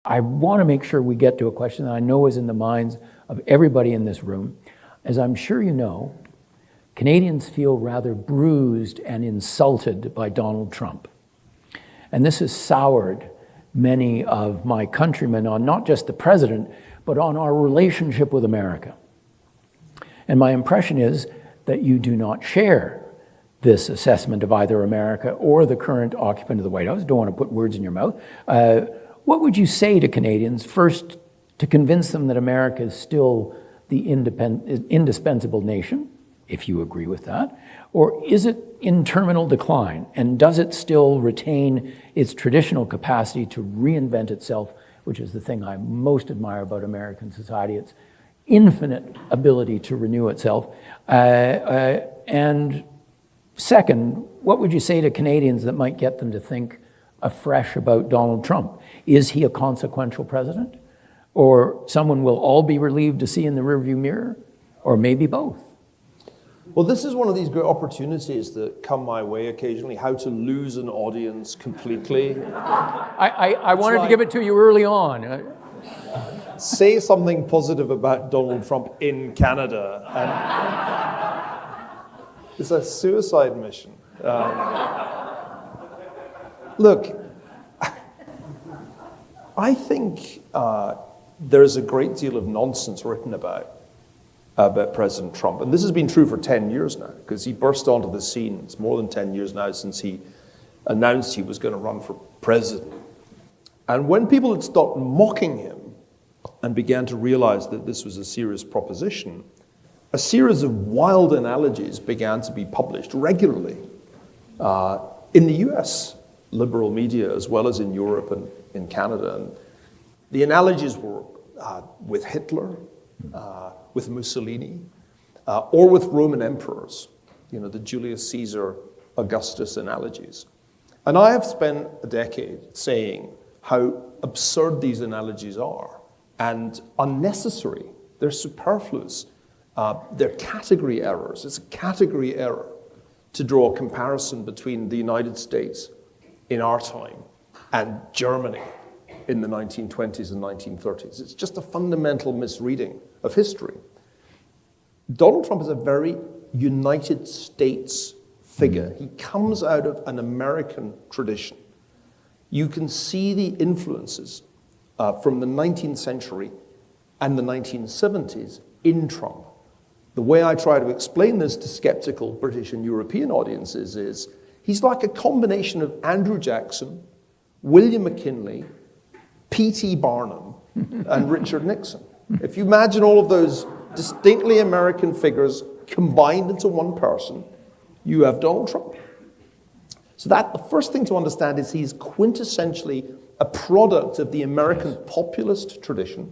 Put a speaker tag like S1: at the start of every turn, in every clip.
S1: I want to make sure we get to a question that I know is in the minds of everybody in this room. As I'm sure you know, Canadians feel rather bruised and insulted by Donald Trump. And this has soured many of my countrymen on not just the president, but on our relationship with America. And my impression is that you do not share this assessment of either America or the current occupant of the White House. Don't want to put words in your mouth. What would you say to Canadians, first, to convince them that America is still the indispensable nation, if you agree with that? Or is it in terminal decline? And does it still retain its traditional capacity to reinvent itself, which is the thing I most admire about American society, its infinite ability to renew itself? And second, what would you say to Canadians that might get them to think afresh about Donald Trump? Is he a consequential president? Or someone we'll all be relieved to see in the rearview mirror? Or maybe both?
S2: Well, this is one of these great opportunities that come my way occasionally, how to lose an audience completely.
S1: I wanted to give it to you early on.
S2: Say something positive about Donald Trump in Canada. And it's a suicide mission. Look, I think there's a great deal of nonsense written about President Trump. And this has been true for 10 years now, because he burst onto the scene. It's more than 10 years now since he announced he was going to run for president. And when people had stopped mocking him and began to realize that this was a serious proposition, a series of wild analogies began to be published regularly in the US liberal media, as well as in Europe and in Canada. And the analogies were with Hitler, with Mussolini, or with Roman emperors, you know, the Julius Caesar, Augustus analogies. And I have spent a decade saying how absurd these analogies are and unnecessary. They're superfluous. They're category errors. It's a category error to draw a comparison between the United States in our time and Germany in the 1920s and 1930s. It's just a fundamental misreading of history. Donald Trump is a very United States figure. He comes out of an American tradition. You can see the influences from the 19th century and the 1970s in Trump. The way I try to explain this to skeptical British and European audiences is he's like a combination of Andrew Jackson, William McKinley, P.T. Barnum, and Richard Nixon. If you imagine all of those distinctly American figures combined into one person, you have Donald Trump. So that the first thing to understand is he's quintessentially a product of the American populist tradition,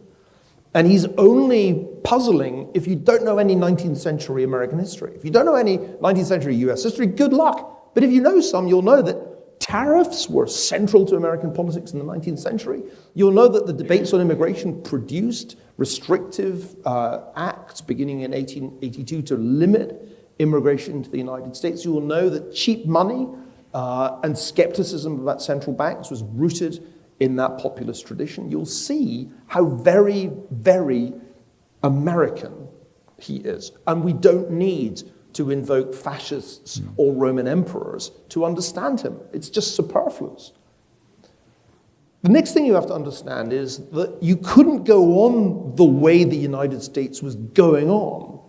S2: and he's only puzzling if you don't know any 19th century American history. If you don't know any 19th century US history, good luck. But if you know some, you'll know that tariffs were central to American politics in the 19th century. You'll know that the debates on immigration produced restrictive acts beginning in 1882 to limit immigration to the United States. You will know that cheap money and skepticism about central banks was rooted in that populist tradition. You'll see how very, very American he is. And we don't need to invoke fascists or Roman emperors to understand him. It's just superfluous. The next thing you have to understand is that you couldn't go on the way the United States was going on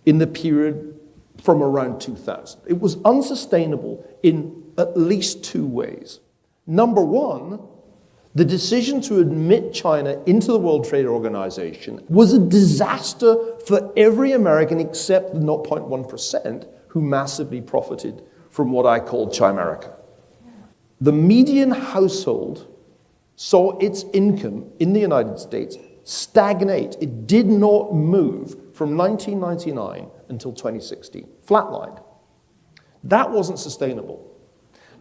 S2: in the period from around 2000. It was unsustainable in at least two ways. Number one, the decision to admit China into the World Trade Organization was a disaster for every American except the 0.1% who massively profited from what I call Chimerica. The median household saw its income in the United States stagnate. It did not move from 1999 until 2016, flatlined. That wasn't sustainable.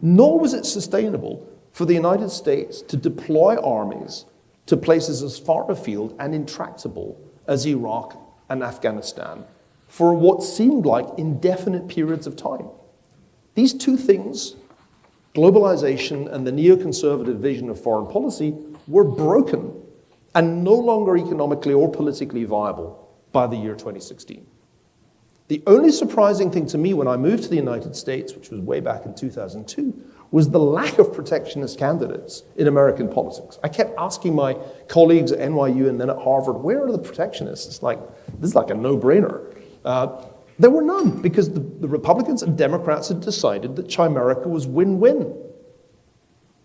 S2: Nor was it sustainable for the United States to deploy armies to places as far afield and intractable as Iraq and Afghanistan for what seemed like indefinite periods of time. These two things, globalization and the neoconservative vision of foreign policy, were broken and no longer economically or politically viable by the year 2016. The only surprising thing to me when I moved to the United States, which was way back in 2002, was the lack of protectionist candidates in American politics. I kept asking my colleagues at NYU and then at Harvard, where are the protectionists? It's like, this is like a no-brainer. There were none, because the Republicans and Democrats had decided that Chimerica was win-win.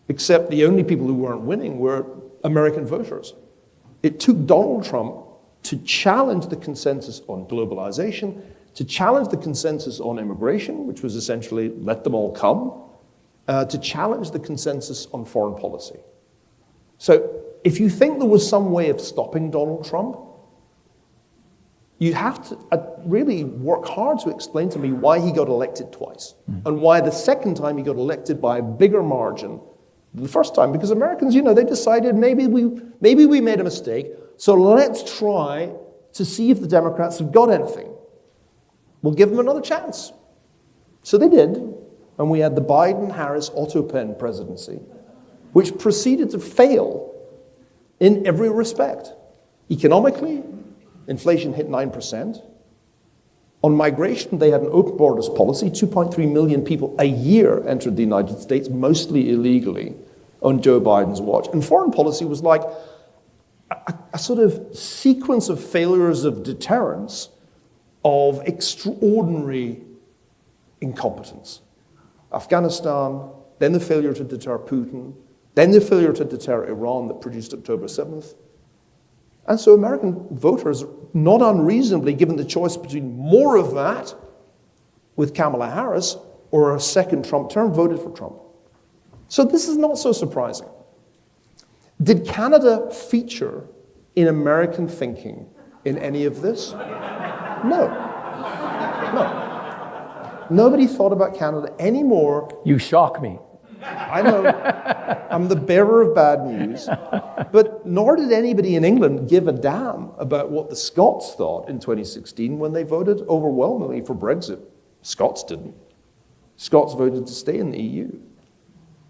S2: Except the only people who weren't winning were American voters. It took Donald Trump to challenge the consensus on globalization, to challenge the consensus on immigration, which was essentially let them all come, to challenge the consensus on foreign policy. So if you think there was some way of stopping Donald Trump, you have to really work hard to explain to me why he got elected twice, and why the second time he got elected by a bigger margin than the first time. Because Americans, they decided maybe we made a mistake, so let's try to see if the Democrats have got anything. We'll give them another chance. So they did, and we had the Biden-Harris autopen presidency, which proceeded to fail in every respect. Economically, inflation hit 9%. On migration, they had an open borders policy. 2.3 million people a year entered the United States, mostly illegally, on Joe Biden's watch. And foreign policy was like a sort of sequence of failures of deterrence of extraordinary incompetence. Afghanistan, then the failure to deter Putin, then the failure to deter Iran that produced October 7th. And so American voters, not unreasonably, given the choice between more of that with Kamala Harris or a second Trump term, voted for Trump. So this is not so surprising. Did Canada feature in American thinking in any of this? No. Nobody thought about Canada anymore.
S1: You shock me.
S2: I know, I'm the bearer of bad news, but nor did anybody in England give a damn about what the Scots thought in 2016 when they voted overwhelmingly for Brexit. Scots didn't. Scots voted to stay in the EU.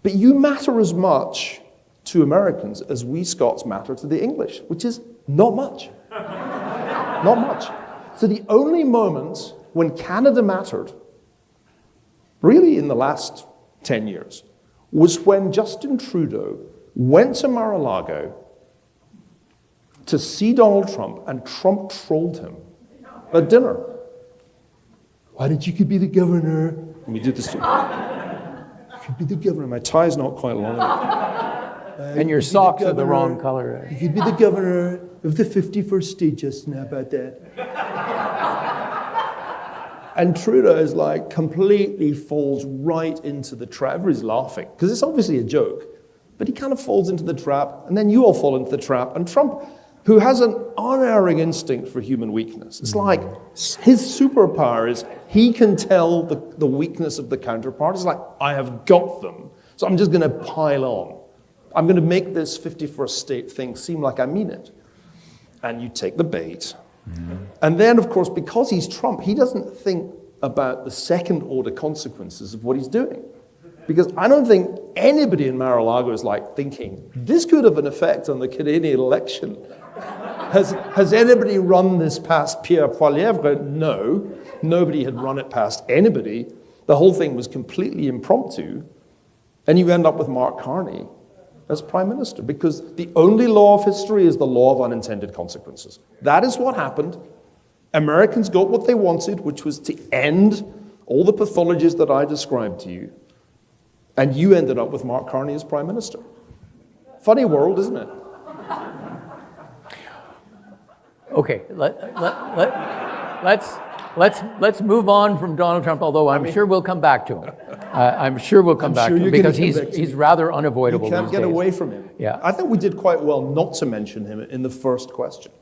S2: But you matter as much to Americans as we Scots matter to the English, which is not much. Not much. So the only moment when Canada mattered, really in the last 10 years, was when Justin Trudeau went to Mar-a-Lago to see Donald Trump, and Trump trolled him at dinner. Why did you could be the governor? Let me do this to you. You could be the governor. My tie's not quite long enough.
S1: And your socks are the wrong color.
S2: You could be the governor of the 51st state, Justin. How about that? And Trudeau is like completely falls right into the trap. Everybody's laughing because it's obviously a joke, but he kind of falls into the trap, and then you all fall into the trap. And Trump, who has an unerring instinct for human weakness, it's like his superpower is he can tell the weakness of the counterpart. It's like, I have got them, so I'm just going to pile on. I'm going to make this 51st state thing seem like I mean it. And you take the bait. And then, of course, because he's Trump, he doesn't think about the second-order consequences of what he's doing. Because I don't think anybody in Mar-a-Lago is like thinking, this could have an effect on the Canadian election. Has anybody run this past Pierre Poilievre? No. Nobody had run it past anybody. The whole thing was completely impromptu. And you end up with Mark Carney as Prime Minister, because the only law of history is the law of unintended consequences. That is what happened. Americans got what they wanted, which was to end all the pathologies that I described to you. And you ended up with Mark Carney as Prime Minister. Funny world, isn't it?
S1: Okay, let's move on from Donald Trump, although I'm sure we'll come back to him. I'm sure we'll come back to him because he's rather unavoidable.
S2: You can't
S1: these
S2: get
S1: days.
S2: away from him.
S1: Yeah.
S2: I think we did quite well not to mention him in the first question.